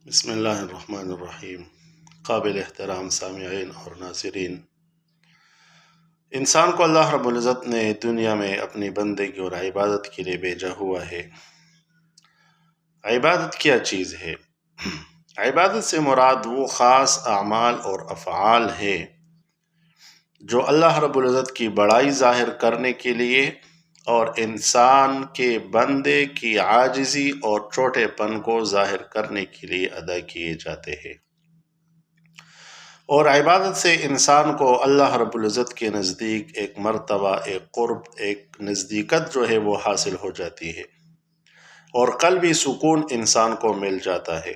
بسم اللہ الرحمن الرحیم۔ قابل احترام سامعین اور ناظرین، انسان کو اللہ رب العزت نے دنیا میں اپنی بندگی اور عبادت کے لیے بھیجا ہوا ہے۔ عبادت کیا چیز ہے؟ عبادت سے مراد وہ خاص اعمال اور افعال ہے جو اللہ رب العزت کی بڑائی ظاہر کرنے کے لیے اور انسان کے بندے کی عاجزی اور چھوٹے پن کو ظاہر کرنے کے لیے ادا کیے جاتے ہیں، اور عبادت سے انسان کو اللہ رب العزت کے نزدیک ایک مرتبہ، ایک قرب، ایک نزدیکت جو ہے وہ حاصل ہو جاتی ہے، اور قلبی سکون انسان کو مل جاتا ہے۔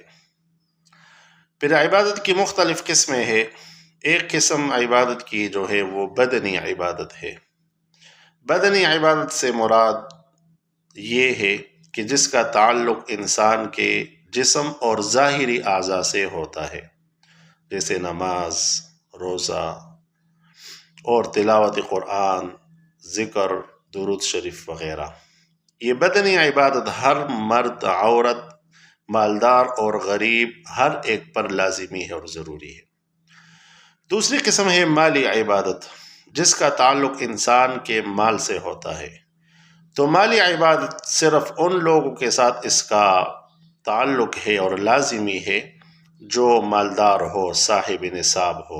پھر عبادت کی مختلف قسمیں ہیں۔ ایک قسم عبادت کی جو ہے وہ بدنی عبادت ہے۔ بدنی عبادت سے مراد یہ ہے کہ جس کا تعلق انسان کے جسم اور ظاہری اعضاء سے ہوتا ہے، جیسے نماز، روزہ اور تلاوت قرآن، ذکر، درود شریف وغیرہ۔ یہ بدنی عبادت ہر مرد، عورت، مالدار اور غریب ہر ایک پر لازمی ہے اور ضروری ہے۔ دوسری قسم ہے مالی عبادت، جس کا تعلق انسان کے مال سے ہوتا ہے۔ تو مالی عبادت صرف ان لوگوں کے ساتھ اس کا تعلق ہے اور لازمی ہے جو مالدار ہو، صاحب نصاب ہو۔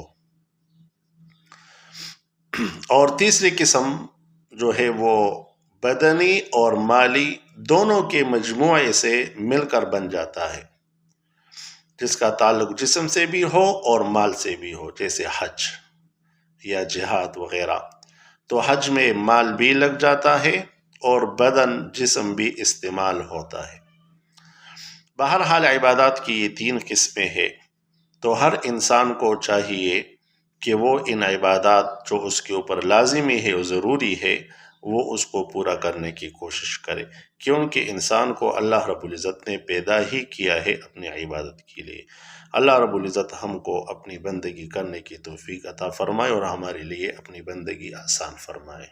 اور تیسری قسم جو ہے وہ بدنی اور مالی دونوں کے مجموعے سے مل کر بن جاتا ہے، جس کا تعلق جسم سے بھی ہو اور مال سے بھی ہو، جیسے حج یا جہاد وغیرہ۔ تو حج میں مال بھی لگ جاتا ہے اور بدن، جسم بھی استعمال ہوتا ہے۔ بہرحال عبادات کی یہ تین قسمیں ہیں، تو ہر انسان کو چاہیے کہ وہ ان عبادات جو اس کے اوپر لازمی ہے اور ضروری ہے، وہ اس کو پورا کرنے کی کوشش کرے، کیونکہ انسان کو اللہ رب العزت نے پیدا ہی کیا ہے اپنی عبادت کے لیے۔ اللہ رب العزت ہم کو اپنی بندگی کرنے کی توفیق عطا فرمائے اور ہمارے لیے اپنی بندگی آسان فرمائے۔